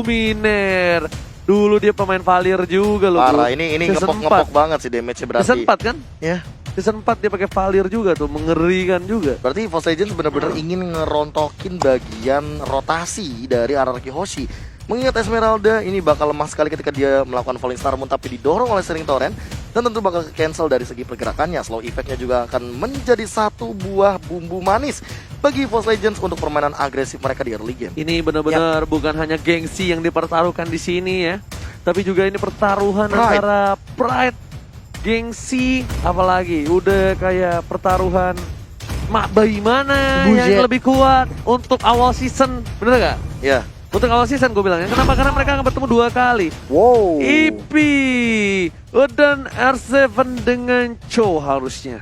Luminer. Dulu dia pemain Valir juga loh. Parah, ini ngepok-ngepok banget sih damage-nya berarti. Season 4 kan? Ya. Season 4 dia pakai Valir juga tuh, mengerikan juga. Berarti EVOS Legends benar-benar ingin ngerontokin bagian rotasi dari RRQ Hoshi. Mengingat Esmeralda ini bakal lemah sekali ketika dia melakukan Falling Star Moon, tapi didorong oleh Searing Torrent dan tentu bakal cancel dari segi pergerakannya. Slow effect-nya juga akan menjadi satu buah bumbu manis bagi EVOS Legends untuk permainan agresif mereka di early game. Ini benar-benar bukan hanya gengsi yang dipertaruhkan di sini ya, tapi juga ini pertaruhan antara pride, gengsi, apalagi udah kayak pertaruhan bagaimana yang lebih kuat untuk awal season, bener gak? Ya. Untuk awal season gue bilangnya, kenapa? Karena mereka akan bertemu 2 kali. Wow. EP dan R7 dengan Cho harusnya.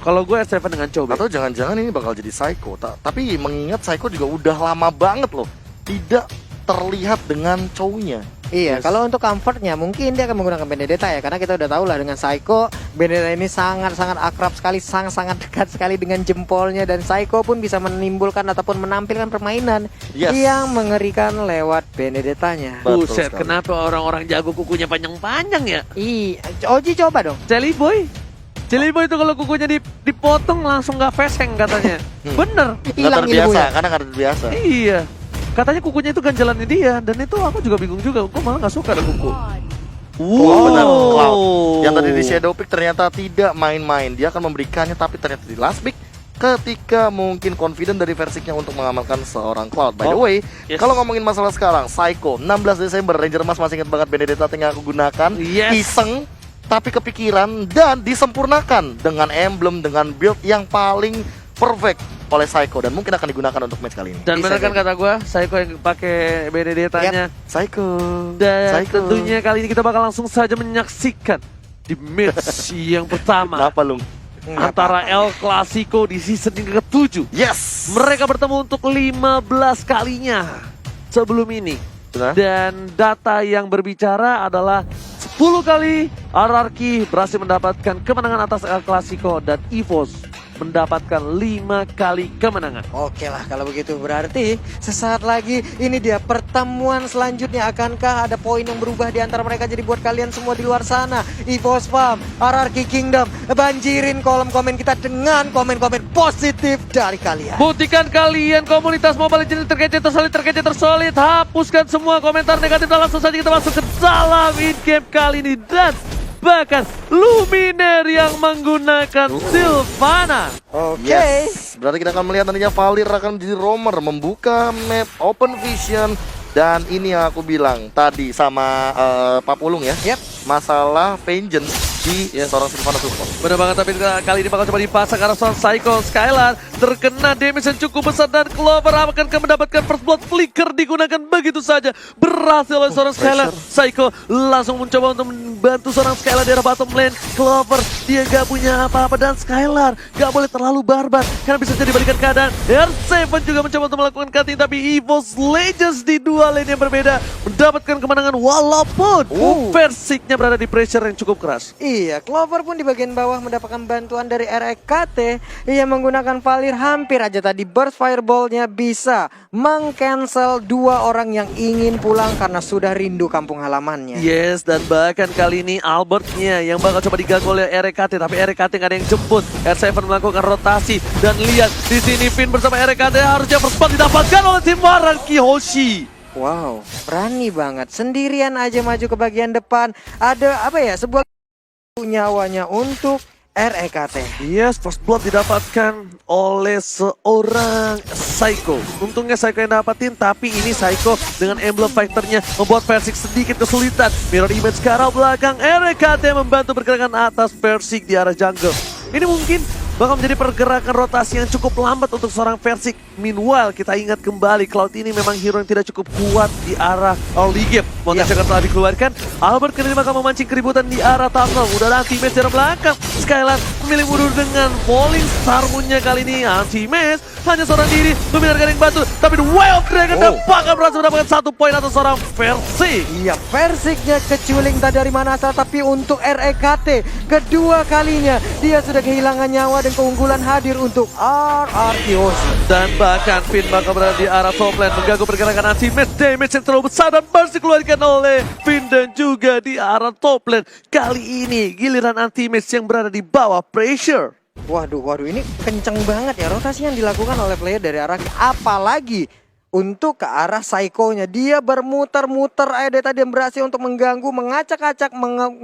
Kalau gue R7 dengan Cho. Atau jangan-jangan ini bakal jadi Psycho. Tapi mengingat Psycho juga udah lama banget loh tidak terlihat dengan Chow-nya. Iya, kalau untuk comfortnya mungkin dia akan menggunakan Benedetta ya, karena kita udah tahu lah dengan Psycho, Benedetta ini sangat-sangat akrab sekali, sangat dekat sekali dengan jempolnya, dan Psycho pun bisa menimbulkan ataupun menampilkan permainan yang mengerikan lewat Benedettanya. Buset, kenapa orang-orang jago kukunya panjang-panjang ya? Oji coba dong. Jelly Boy itu kalau kukunya dipotong langsung gak fashion katanya. Bener. Hilang terbiasa, karena gak terbiasa. Iya. Katanya kukunya itu ganjalannya dia, dan itu aku juga bingung juga. Gue malah gak suka ada kuku. Benar, Cloud. Yang tadi di Shadow Pick ternyata tidak main-main. Dia akan memberikannya, tapi ternyata di last pick ketika mungkin confident dari Versiknya untuk mengamalkan seorang Cloud. By the way, kalau ngomongin masalah sekarang, Psycho 16 Desember, Ranger Mas masih ingat banget Benedetta tinggal aku gunakan. Iseng, tapi kepikiran dan disempurnakan dengan emblem, dengan build yang paling perfect oleh Psycho, dan mungkin akan digunakan untuk match kali ini. Dan benar kan kata gue, Psycho yang pakai Benedettanya. Psycho. Dan tentunya kali ini kita bakal langsung saja menyaksikan di match yang pertama. Kenapa Lung? Antara El Clasico di season yang ke-7. Yes. Mereka bertemu untuk 15 kalinya sebelum ini. Benar? Dan data yang berbicara adalah 10 kali RRQ berhasil mendapatkan kemenangan atas El Clasico, dan EVOS mendapatkan 5 kali kemenangan. Oke lah kalau begitu, berarti sesaat lagi ini dia pertemuan selanjutnya. Akankah ada poin yang berubah di antara mereka? Jadi buat kalian semua di luar sana, EVOS Farm, RRQ Kingdom, banjirin kolom komen kita dengan komen-komen positif dari kalian. Buktikan kalian komunitas Mobile Legends terkece tersolid. Hapuskan semua komentar negatif dan langsung saja kita masuk ke dalam in-game kali ini. Dan bahkan Luminer yang menggunakan Sylvana. Yes. Berarti kita akan melihat nantinya Valir akan menjadi roamer, membuka map Open Vision. Dan ini yang aku bilang tadi sama Pak Pulung ya, masalah vengeance di seorang Sylvana support. Benar banget, tapi kali ini bakal coba dipasang karena seorang Psycho Skylar terkena damage yang cukup besar, dan Clover akan mendapatkan first blood. Flicker digunakan begitu saja, berhasil oleh seorang Skylar. Psycho langsung mencoba untuk membantu seorang Skylar di arah bottom lane. Clover dia gak punya apa-apa, dan Skylar gak boleh terlalu barbar karena bisa jadi balikan keadaan. R7 juga mencoba untuk melakukan cutting, tapi EVOS Legends di 2 lane yang berbeda mendapatkan kemenangan walaupun Versiknya berada di pressure yang cukup keras. Iya, Clover pun di bagian bawah mendapatkan bantuan dari REKT yang menggunakan Valir. Hampir aja tadi burst fireball-nya bisa meng-cancel 2 orang yang ingin pulang karena sudah rindu kampung halamannya. Yes, dan bahkan kali ini Albertnya yang bakal coba diganggu oleh REKT, tapi REKT gak ada yang jemput. R7 melakukan rotasi, dan lihat di sini Finn bersama REKT harusnya first blood didapatkan oleh tim RRQ Hoshi. Wow, berani banget. Sendirian aja maju ke bagian depan. Ada apa ya, sebuah nyawanya untuk REKT. Yes, first blood didapatkan oleh seorang Psycho. Untungnya Psycho yang dapatin, tapi ini Psycho dengan emblem fighternya membuat Versik sedikit kesulitan. Mirror image ke arah belakang, REKT membantu pergerakan atas Versik di arah jungle. Ini mungkin bakal menjadi pergerakan rotasi yang cukup lambat untuk seorang Versik. Meanwhile, kita ingat kembali Cloud ini memang hero yang tidak cukup kuat di arah early game. Montage telah dikeluarkan, Albert kali ini bakal memancing keributan di arah tunnel. Udah ada anti-match dari belakang. Skylar memilih mundur dengan Falling Star Moon-nya kali ini. Anti-match hanya seorang diri, Luminar garing batu, tapi The Wild Dragon bakal berhasil mendapatkan 1 poin atas seorang Versik. Iya, Versiknya keculing tak dari mana asal, tapi untuk REKT kedua kalinya dia sudah kehilangan nyawa dan keunggulan hadir untuk RR Kiyoshi. Dan bahkan Finn bakal berada di arah top lane, mengganggu pergerakan anti-match, damage yang terlalu besar dan burst dikeluarkan oleh Finn dan juga di arah top lane. Kali ini giliran anti-match yang berada di bawah pressure. Waduh, ini kenceng banget ya rotasi yang dilakukan oleh player dari arah, apalagi untuk ke arah Psycho-nya. Dia bermuter-muter dari tadi yang berhasil untuk mengganggu, mengacak-acak,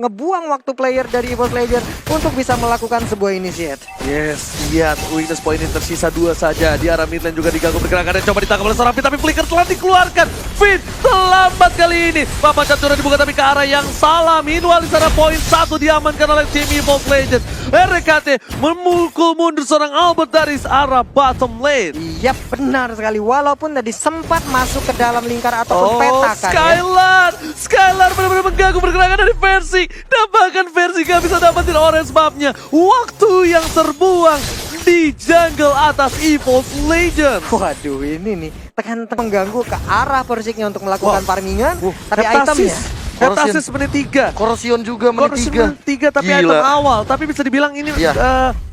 ngebuang waktu player dari EVOS Legends untuk bisa melakukan sebuah initiate. Yes, lihat weakness point ini tersisa 2 saja. Di arah mid lane juga diganggu pergerakannya, coba ditangkap oleh seorang Finn, tapi flicker telah dikeluarkan. Finn terlambat kali ini. Papan Catura dibuka tapi ke arah yang salah. Meanwhile di sana poin 1 diamankan oleh tim EVOS Legends. RKT memukul mundur seorang Albert dari arah bottom lane. Iya benar sekali, walaupun tadi sempat masuk ke dalam lingkar ataupun peta kan ya. Skylar benar-benar mengganggu pergerakan dari Versi. Dan bahkan Versi gak bisa dapetin orange buff-nya. Waktu yang terbuang di jungle atas EVOS Legends. Waduh, ini nih tekan mengganggu ke arah Persiknya untuk melakukan farmingan. Tapi itemnya Heptasis menit 3. Corrosion juga menit 3. Tapi Gila. item awal. Tapi bisa dibilang ini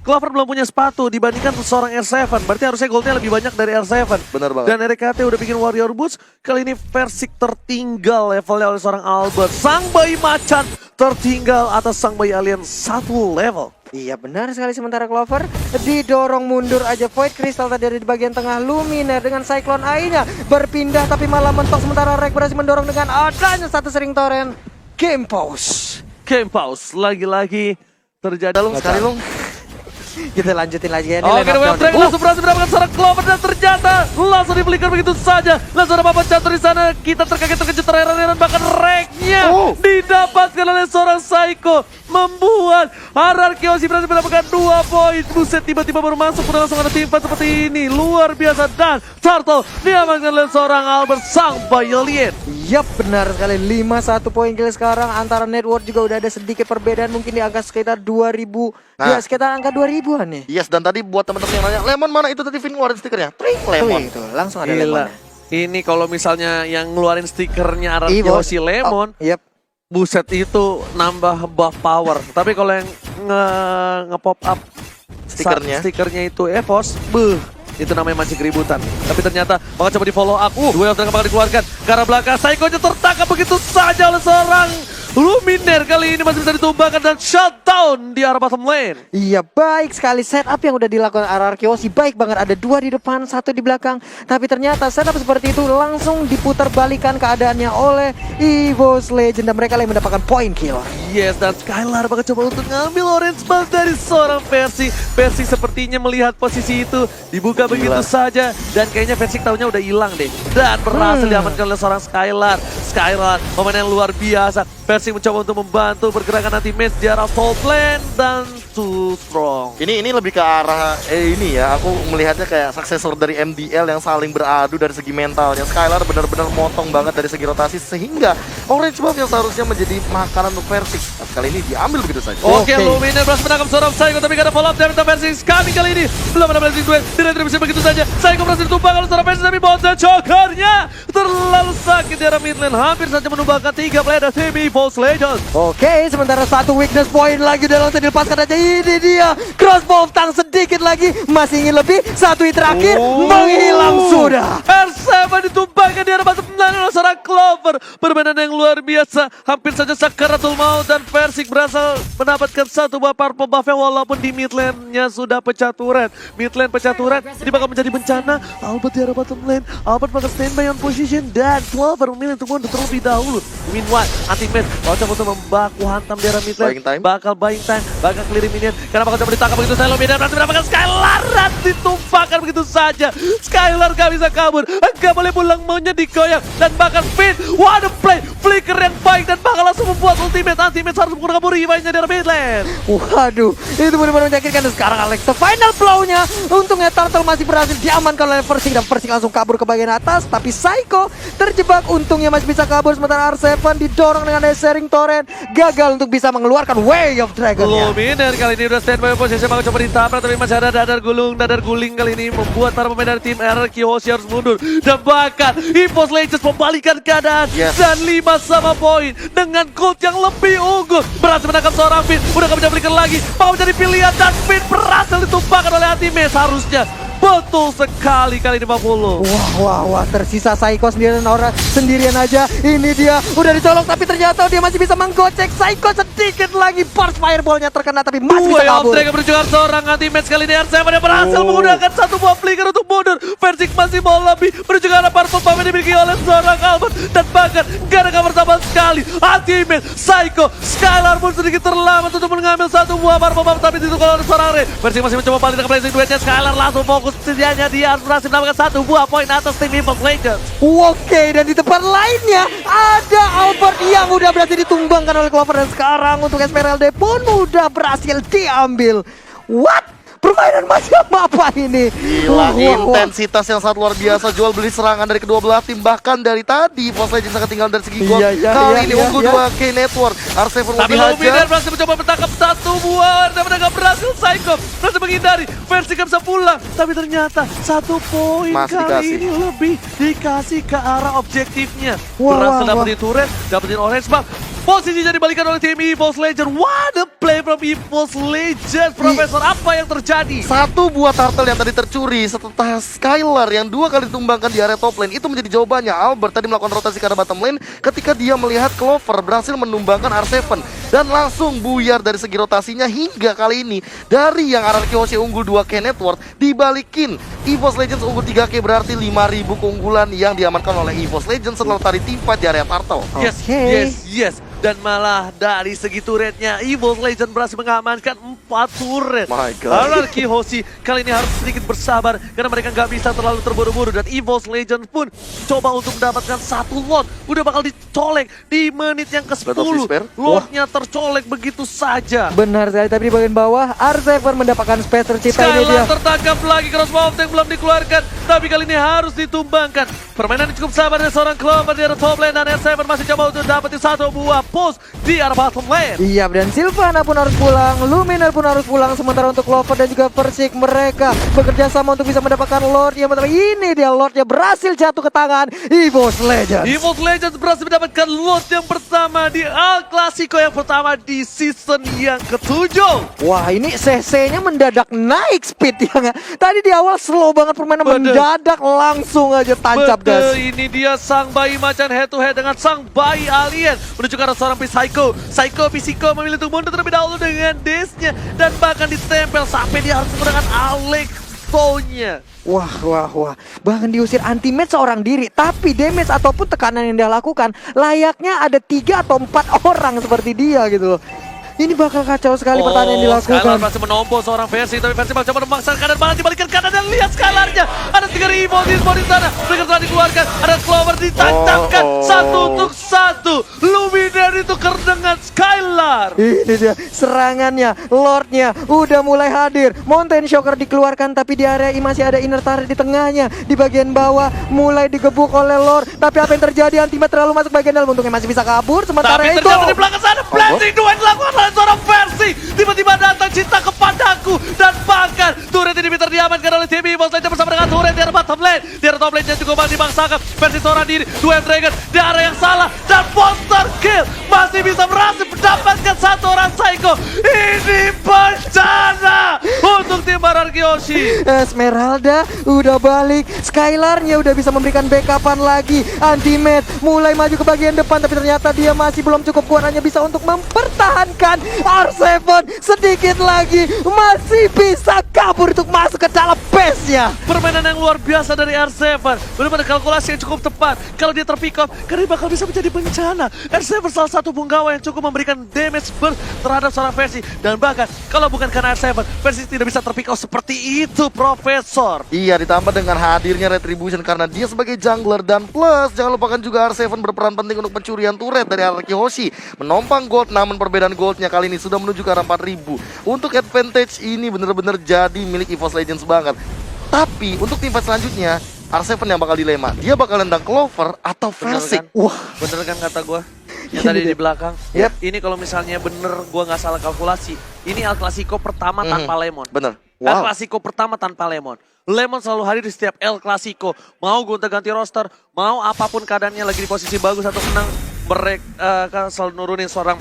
Clover belum punya sepatu dibandingkan seorang R7. Berarti harusnya goldnya lebih banyak dari R7. Benar banget. Dan RKT udah bikin Warrior Boots. Kali ini Versik tertinggal levelnya oleh seorang Albert. Sang bayi macan tertinggal atas sang bayi alien 1 level. Iya benar sekali, sementara Clover didorong mundur aja. Void Crystal tadi ada di bagian tengah. Luminaire dengan Cyclone AI-nya berpindah tapi malah mentok, sementara Rek berhasil mendorong dengan adanya satu sering torrent. Game pause. Lagi-lagi terjadi. Dalung sekali Lung. Kita lanjutin lagi ya. Oke, Wave Dragon langsung berhasil mendapatkan seorang Clover dan ternyata langsung di-flicker begitu saja. Langsung ada papan catur di sana. Kita terkejut terheran-heran, bahkan Reknya didapatkan oleh seorang Psycho, membuat RR Kiyoshi berhasil mendapatkan 2 poin. Buset, tiba-tiba baru masuk udah langsung ada team fight seperti ini. Luar biasa, dan Turtle diamankan oleh seorang Albert sang alien. Yap, benar sekali. 5-1 poin kill sekarang. Antara network juga udah ada sedikit perbedaan, mungkin di angka sekitar 2000. Ya, sekitar angka 2000-an nih. Yes, dan tadi buat teman-teman yang nanya, Lemon mana itu tadi Finn ngeluarin stikernya? Tring, Lemon. Itu langsung ada Gila. Lemon. Ini kalau misalnya yang ngeluarin stikernya RR EVOS. Kiyoshi Lemon, Yap. buset itu nambah buff power. Tapi kalau yang nge-pop up stikernya itu EVOS, itu namanya mancing keributan. Tapi ternyata bakal coba di follow up. Dua yang bakal dikeluarkan ke arah belakang. Psycho-nya tertangkap begitu saja oleh seorang Luminaire. Kali ini masih bisa ditumbangkan dan shutdown di arah bottom lane. Iya, baik sekali setup yang udah dilakukan RR Kiyoshi. Baik banget, ada 2 di depan, 1 di belakang. Tapi ternyata setup seperti itu langsung diputar balikan keadaannya oleh EVOS Legends, dan mereka yang mendapatkan poin kill. Yes, dan Skylar bakal coba untuk ngambil orange buff dari seorang Versi. Versi sepertinya melihat posisi itu dibuka begitu saja, dan kayaknya Versi tahunya udah hilang deh. Dan berhasil diamankan oleh seorang Skylar. Skylar pemain yang luar biasa. Versi mencoba untuk membantu pergerakan anti-match di arah top lane, dan too strong. Ini lebih ke arah ini ya, aku melihatnya kayak suksesor dari MDL yang saling beradu dari segi mentalnya. Skylar benar-benar motong banget dari segi rotasi, sehingga orange buff yang seharusnya menjadi makanan untuk Versik kali ini diambil begitu saja. Oke, Luminaire berhasil menangkap seorang Psycho, tapi gak ada follow up dari Versik. Kami kali ini belum ada blessing duel, tidak bisa begitu saja. Psycho berhasil ditumbang oleh seorang Versik, tapi botnya chokernya terlalu sakit di arah mid lane, hampir saja menumbangkan 3 player dari tim EVOS Legends. Oke, sementara 1 weakness point lagi udah langsung dilepaskan aja. Ini dia, crossbow tank sedikit lagi, masih ingin lebih. 1 hit terakhir, menghilang sudah. R7 ditumbangkan di arah bottom lane oleh seorang Clover. Permainan yang luar biasa, hampir saja sakaratul maut, dan Versik berhasil mendapatkan 1 buah purple buff walaupun di mid lane-nya sudah pecah turret. Mid lane pecah turret, ini bakal menjadi bencana. Albert di arah bottom lane, Albert bakal standby on position, dan Clover memilih untuk mundur terlebih dahulu. Meanwhile, anti-match bakal coba untuk membaku hantam di arah mid lane. Bakal buying time, bakal clear minion, karena bakal coba ditangkap begitu saja. Luminaire berhasil mendapatkan Skylar dan ditumpahkan begitu saja. Skylar gak bisa kabur, gak boleh pulang, maunya digoyang, dan bakal Finn. What a play, flicker yang baik, dan bakal langsung membuat ultimate. Anti-match harus menggunakan revive-nya di arah mid lane. Waduh, itu benar-benar menyakitkan. Dan sekarang Alexa final blow-nya, untungnya Turtle masih berhasil diamankan oleh Versik, dan Versik langsung kabur ke bagian atas. Tapi Psycho terjebak, untungnya masih bisa kabur, sementara R7 didorong dengan sharing torrent, gagal untuk bisa mengeluarkan Way of Dragon-nya. Luminaire kali ini udah standby posisi, bakal coba ditabrak, tapi masih ada dadar guling kali ini membuat para pemain dari tim RR Kiyoshi harus mundur, dan bahkan EVOS Legends membalikan keadaan. Dan 5-1 sama-sama poin dengan gold yang lebih unggul. Berhasil menangkap seorang Finn, udah gak bisa belikan lagi. Mau jadi pilihan dan Finn berhasil ditumpahkan oleh Ultimate seharusnya. Betul sekali kali 50. Wah, tersisa Psycho sendirian aja. Ini dia, udah dicolok tapi ternyata dia masih bisa menggocek Psycho sedikit lagi. Burst fireballnya terkena tapi masih bisa kabur. Mereka berjuang seorang anti-match kali ini. R7 yang berhasil menggunakan satu buah flicker untuk mundur. Versik masih mau lebih, menuju ke arah purple bomb yang dimiliki oleh seorang Albert. Dan bahkan gak ada kabar sama sekali. Anti-match, Psycho, Skylar pun sedikit terlambat untuk mengambil satu buah purple bomb. Tapi itu kalau ada seorang Ray. Versik masih mencoba balik dengan blazing duetnya. Skylar langsung fokus. Setidaknya dia harus berhasil mendapatkan satu buah poin atas tim EVOS Legends. Oke, dan di tempat lainnya ada Albert yang udah berhasil ditumbangkan oleh Clover. Dan sekarang untuk Esmeralda pun udah berhasil diambil. What? Permainan macam apa ini? Gila, intensitas yang sangat luar biasa. Jual beli serangan dari kedua belah tim. Bahkan dari tadi EVOS Legends sangat tinggal dari segi gol. Kali ini unggul 2K Network. R7 mau tapi dihajar. Luminar berhasil mencoba menangkap satu buah. Dan menangkap berhasil Psycho. Berhasil menghindari. Versi gak bisa pulang. Tapi ternyata satu poin Masih kali dikasih. ini lebih dikasih ke arah objektifnya. Wah, Berhasil wah, dapetin turret, dapetin orange buff. Posisinya dibalikan oleh tim EVOS Legends. What a play from EVOS Legends. Profesor, apa yang terjadi? Satu buah turtle yang tadi tercuri setelah Skylar yang 2 kali ditumbangkan di area top lane. Itu menjadi jawabannya. Albert tadi melakukan rotasi ke arah bottom lane ketika dia melihat Clover berhasil menumbangkan R7. Dan langsung buyar dari segi rotasinya hingga kali ini. Dari yang RRQ Hoshi unggul 2K network dibalikin. EVOS Legends unggul 3K berarti 5.000 keunggulan yang diamankan oleh EVOS Legends setelah tadi timpa di area turtle. Yes, Oke. yes. Dan malah dari segi turretnya EVOS Legends berhasil mengamankan 4 turret. My God. RRQ Hoshi kali ini harus sedikit bersabar karena mereka nggak bisa terlalu terburu-buru. Dan EVOS Legends pun coba untuk mendapatkan satu lot. Udah bakal dicolek di menit yang ke-10. Battle Whisper. Lotnya tercolek begitu saja. Benar sekali, tapi di bagian bawah R7 mendapatkan space tercipta. Ini dia. Skylar tertangkap lagi, crossbow tank belum dikeluarkan. Tapi kali ini harus ditumbangkan. Permainan cukup sabar dari seorang Clover di arah top lane. Dan R7 masih coba untuk dapetin satu buah post di arah bottom lane. Iya, dan Sylvana pun harus pulang, Luminar pun harus pulang. Sementara untuk Clover dan juga Persik, mereka bekerja sama untuk bisa mendapatkan Lord. Yang pertama ini dia, Lordnya berhasil jatuh ke tangan EVOS Legends. EVOS Legends berhasil mendapatkan lot yang pertama di El Clasico yang pertama di season yang ke-7. Wah, ini CC-nya mendadak naik speed ya nggak? Tadi di awal slow banget permainan, Bener. mendadak langsung aja tancap gas. Betul, ini dia sang bayi macan head to head dengan sang bayi alien menuju ke arah seorang Psycho. Psycho memilih untuk mundur terlebih dahulu dengan dash-nya dan bahkan ditempel sampai dia harus menggunakan Alexo-nya. Wah. Bahkan diusir anti-match seorang diri. Tapi damage ataupun tekanan yang dia lakukan layaknya ada 3 atau 4 orang seperti dia gitu loh. Ini bakal kacau sekali pertandingan yang Skylar dilakukan. masih menompo seorang versi, tapi versi coba memaksakan kanan, malah dibalikan kanan dan lihat Skylarnya. Ada 3 Evo di sana, mereka telah dikeluarkan, ada Clover ditancapkan, satu untuk satu. Luminar itu dengan Skylar. Ini dia serangannya, Lordnya udah mulai hadir. Mountain Shocker dikeluarkan, tapi di area ini masih ada inner turret di tengahnya. Di bagian bawah mulai digebuk oleh Lord. Tapi apa yang terjadi? Antimat terlalu masuk bagian dalam, untungnya masih bisa kabur. Sementara Tapi itu ternyata di belakang sana blessing dua yang dilakukan oleh seorang versi. Tiba-tiba datang cinta kepadaku. Dan bahkan turret ini diamankan oleh tim EVOS Legends bersama dengan turret di arah bottom lane. Di arah top lane-nya juga masih dibangsakan. Versi seorang diri, dua Dragon di area yang salah. Dan monster kill masih bisa berhasil mendapatkan satu orang Psycho. Ini bencana untuk tim RRQ Hoshi. Esmeralda udah balik, Skylarnya udah bisa memberikan backupan lagi. Anti-match mulai maju ke bagian depan, tapi ternyata dia masih belum cukup kuat, hanya bisa untuk mempertahankan. R7 sedikit lagi masih bisa kabur untuk masuk ke dalam base-nya. Permainan yang luar biasa dari R7. Benar-benar kalkulasi yang cukup tepat. Kalau dia terpick up, karena bakal bisa menjadi bencana. R7 salah satu punggawa yang cukup memberikan damage burst terhadap seorang versi. Dan bahkan kalau bukan karena R7, versi tidak bisa terpick up seperti itu, Profesor. Iya, ditambah dengan hadirnya Retribution karena dia sebagai jungler. Dan plus, jangan lupakan juga R7 berperan penting untuk pencurian turret dari RRQ Hoshi. Menompang gold, namun perbedaan goldnya kali ini sudah menuju ke arah 4.000. Untuk advantage ini benar-benar jadi milik EVOS Legends banget. Tapi untuk tim fight selanjutnya, R7 yang bakal dilema. Dia bakal nendang Clover atau Versik. Wah, bener kan kata gue? Yang tadi di belakang. Yep. Ini kalau misalnya bener gue nggak salah kalkulasi, ini El Clasico pertama tanpa Lemon. Bener. El Wow. Clasico pertama tanpa Lemon. Lemon selalu hadir di setiap El Clasico. Mau gonta-ganti roster, mau apapun keadaannya lagi di posisi bagus atau menang, mereka selalu nurunin seorang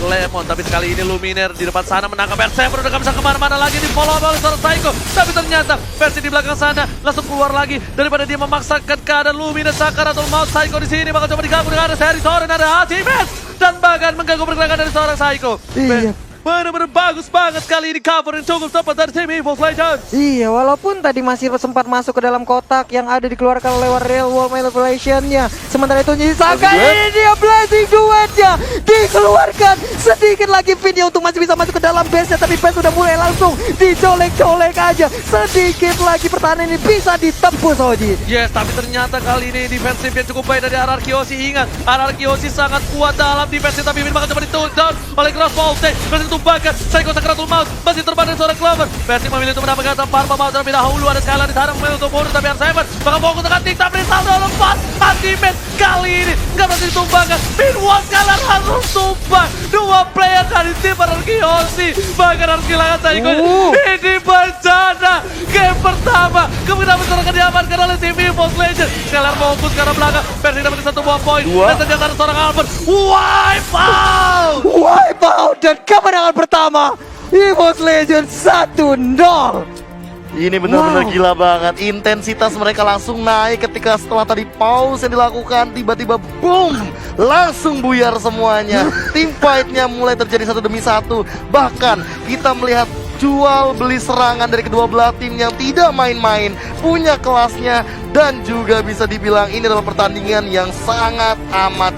Lemon, tapi kali ini Luminer di depan sana menangkap Berserker, udah gak bisa kemana-mana lagi, di follow oleh seorang Psycho, tapi ternyata versi di belakang sana langsung keluar lagi daripada dia memaksakan keadaan Luminer. Sakaratul Maut Psycho di sini bakal coba diganggu dengan ada seri Soren, ada Hachimes, dan bahkan mengganggu pergerakan dari seorang Psycho. Iya. Benar-benar bagus banget kali ini cover yang cukup tepat dari tim EVOS Legends. Iya, walaupun tadi masih sempat masuk ke dalam kotak yang ada dikeluarkan lewat real world manipulation-nya. Sementara itu Nisaka ini dia blazing duetnya dikeluarkan. Sedikit lagi Vinnya untuk masih bisa masuk ke dalam base-nya, tapi base sudah mulai langsung dicolek-colek aja. Sedikit lagi pertahanan ini bisa ditembus Oji. Yes, tapi ternyata kali ini defensif yang cukup baik dari RRQ Oshi. Ingat, RRQ Oshi sangat kuat dalam defensif, tapi Vin bakal coba di-down oleh Cross Volte. Bahkan Psycho Sakaratul Maut masih terbang dari seorang Clover. Versi memilih untuk mendapatkan Parma Maut terlebih dahulu. Ada Skylar di sana memilih untuk mundur, tapi R7 bakal fokus dengan TikTok dari saldo lepas. Ultimate kali ini nggak berhasil ditumbangkan. Pinwall Skylar harus tumbang. Dua player dari tim Arkeosi bahkan harus kehilangan Psycho. Ini bencana game pertama. Kemudian akan diamankan oleh tim EVOS Legends. Skylar fokus ke arah belakang. Versi dapat satu buah poin. Dan ternyata ada seorang Albert. Wipe out! Wipe out dan kemenangan pertama EVOS Legends 1-0. Ini benar-benar gila banget. Intensitas mereka langsung naik ketika setelah tadi pause yang dilakukan, tiba-tiba boom, langsung buyar semuanya. Tim fight-nya mulai terjadi satu demi satu. Bahkan kita melihat jual beli serangan dari kedua belah tim yang tidak main-main, punya kelasnya, dan juga bisa dibilang ini adalah pertandingan yang sangat amat